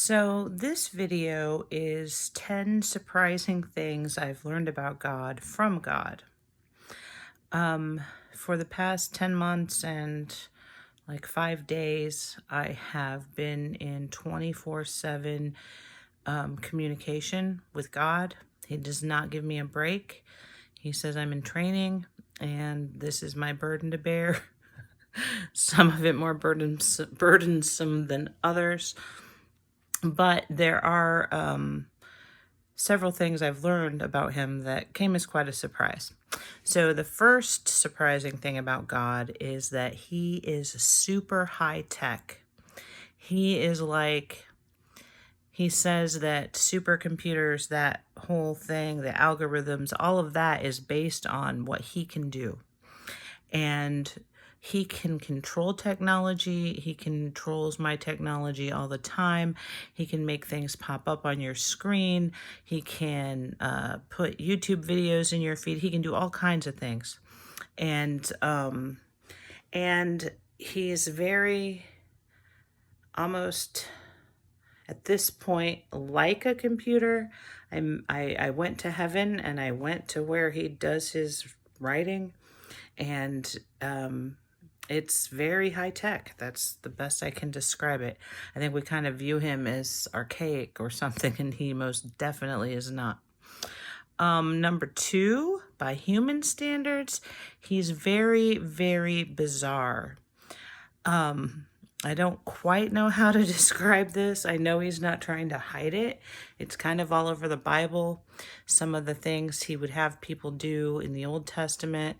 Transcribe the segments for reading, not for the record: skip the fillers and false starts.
So, this video is 10 surprising things I've learned about God from God. Um, for the past 10 months and like 5 days, I have been in 24/7 communication with God. He does not give me a break. He says I'm in training, and this is my burden to bear. Some of it more burdensome than others. But there are several things I've learned about him that came as quite a surprise. So the first surprising thing about God is that he is super high tech. He is like, he says that supercomputers, that whole thing, the algorithms, all of that is based on what he can do. And he can control technology. He controls my technology all the time. He can make things pop up on your screen. He can put YouTube videos in your feed. He can do all kinds of things. And he's very almost at this point like a computer. I went to heaven and I went to where he does his writing, and it's very high tech. That's the best I can describe it. I think we kind of view him as archaic or something, and he most definitely is not. Number two, by human standards, he's very, very bizarre. I don't quite know how to describe this. I know he's not trying to hide it. It's kind of all over the Bible. Some of the things he would have people do in the Old Testament,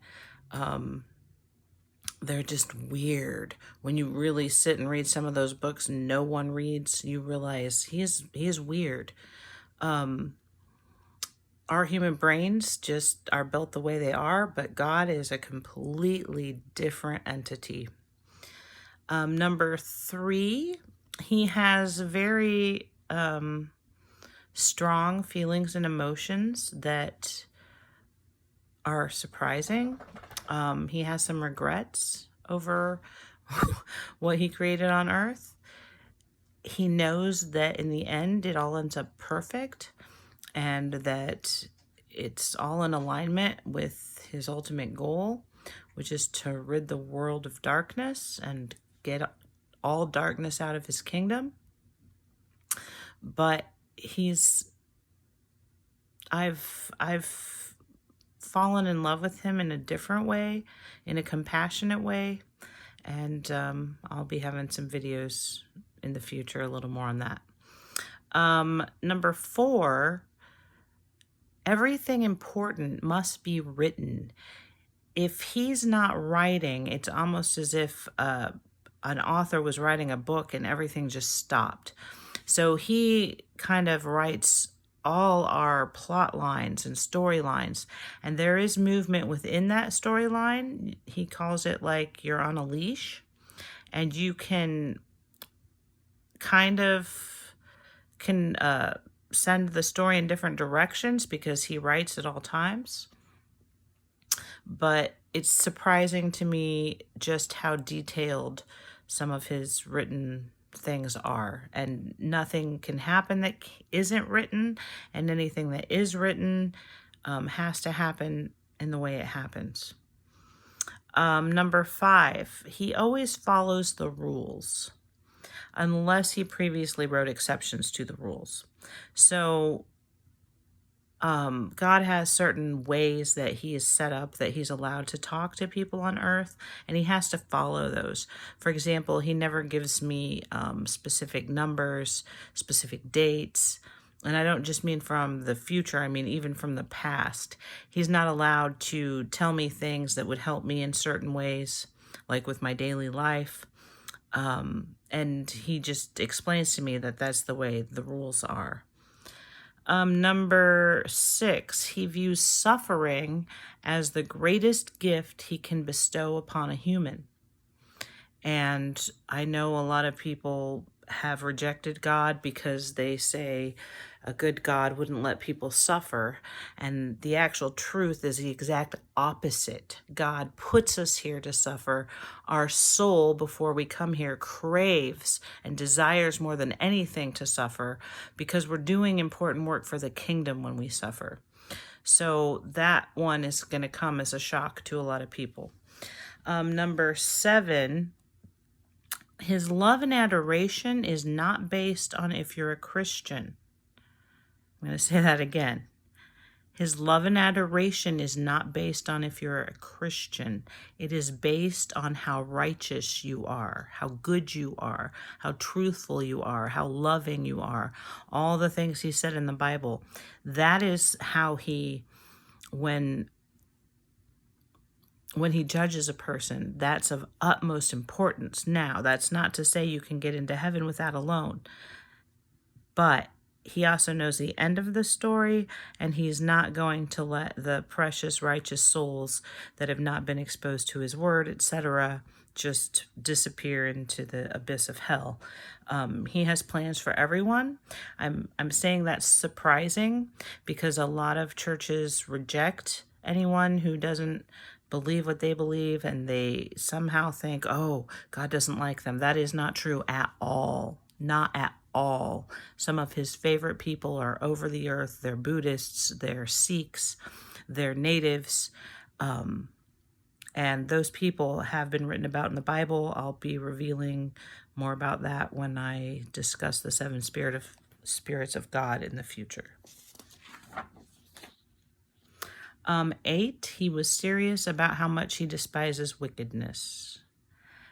they're just weird. When you really sit and read some of those books no one reads, you realize he's weird. Our human brains just are built the way they are, but God is a completely different entity. Number three, he has very strong feelings and emotions that are surprising. He has some regrets over what he created on earth. He knows that in the end, it all ends up perfect and that it's all in alignment with his ultimate goal, which is to rid the world of darkness and get all darkness out of his kingdom. But I've fallen in love with him in a different way, in a compassionate way, and I'll be having some videos in the future, a little more on that. Number four, everything important must be written. If he's not writing, it's almost as if an author was writing a book and everything just stopped. So he kind of writes all our plot lines and storylines, and there is movement within that storyline. He calls it like you're on a leash, and you can kind of send the story in different directions because he writes at all times. But it's surprising to me just how detailed some of his written things are, and nothing can happen that isn't written, and anything that is written has to happen in the way it happens. Number five, he always follows the rules unless he previously wrote exceptions to the rules. So God has certain ways that he is set up that he's allowed to talk to people on earth, and he has to follow those. For example, he never gives me specific numbers, specific dates, and I don't just mean from the future, I mean even from the past. He's not allowed to tell me things that would help me in certain ways, like with my daily life, and he just explains to me that that's the way the rules are. Number six, he views suffering as the greatest gift he can bestow upon a human. And I know a lot of people have rejected God because they say a good God wouldn't let people suffer. And the actual truth is the exact opposite. God puts us here to suffer. Our soul, before we come here, craves and desires more than anything to suffer because we're doing important work for the kingdom when we suffer. So that one is going to come as a shock to a lot of people. Number 7, his love and adoration is not based on if you're a Christian. I'm going to say that again. His love and adoration is not based on if you're a Christian. It is based on how righteous you are, how good you are, how truthful you are, how loving you are. All the things he said in the Bible. That is how he, when he judges a person, that's of utmost importance. Now, that's not to say you can get into heaven with that alone. But he also knows the end of the story, and he's not going to let the precious, righteous souls that have not been exposed to his word, etc., just disappear into the abyss of hell. He has plans for everyone. I'm saying that's surprising because a lot of churches reject anyone who doesn't believe what they believe, and they somehow think, oh, God doesn't like them. That is not true at all. Not at all. Some of his favorite people are over the earth. They're Buddhists, they're Sikhs, they're natives, and those people have been written about in the Bible. I'll be revealing more about that when I discuss the 7 spirits of God in the future. 8, he was serious about how much he despises wickedness.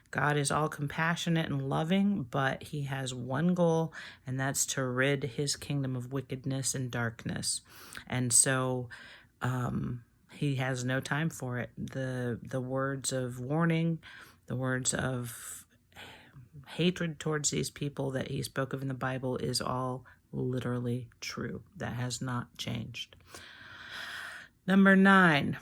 God is all compassionate and loving, but he has one goal, and that's to rid his kingdom of wickedness and darkness. And so he has no time for it. The words of warning, the words of hatred towards these people that he spoke of in the Bible is all literally true. That has not changed. Number 9,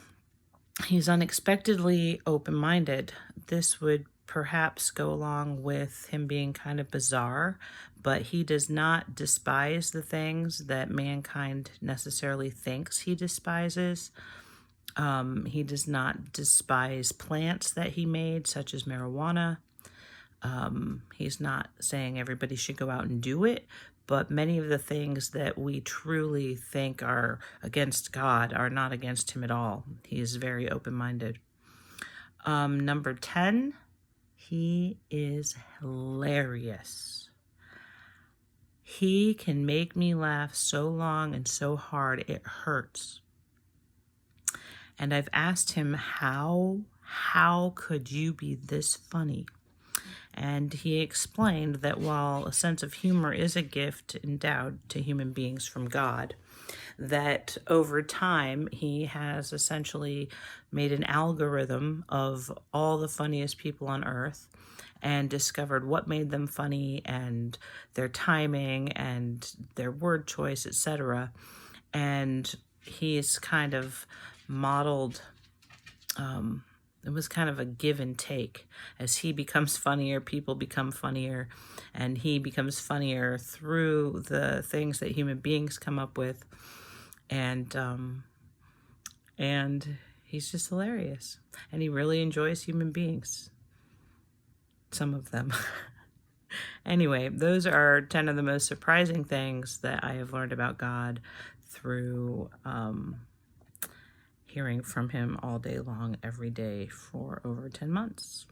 he's unexpectedly open-minded. This would perhaps go along with him being kind of bizarre, but he does not despise the things that mankind necessarily thinks he despises. He does not despise plants that he made, such as marijuana. He's not saying everybody should go out and do it, but many of the things that we truly think are against God are not against him at all. He is very open-minded. Number 10, he is hilarious. He can make me laugh so long and so hard it hurts. And I've asked him, how could you be this funny? And he explained that while a sense of humor is a gift endowed to human beings from God, that over time he has essentially made an algorithm of all the funniest people on earth and discovered what made them funny and their timing and their word choice, etc. And he's kind of modeled, it was kind of a give and take. As he becomes funnier, people become funnier, and he becomes funnier through the things that human beings come up with. And he's just hilarious. And he really enjoys human beings. Some of them. Anyway, those are 10 of the most surprising things that I have learned about God through hearing from him all day long, every day for over 10 months.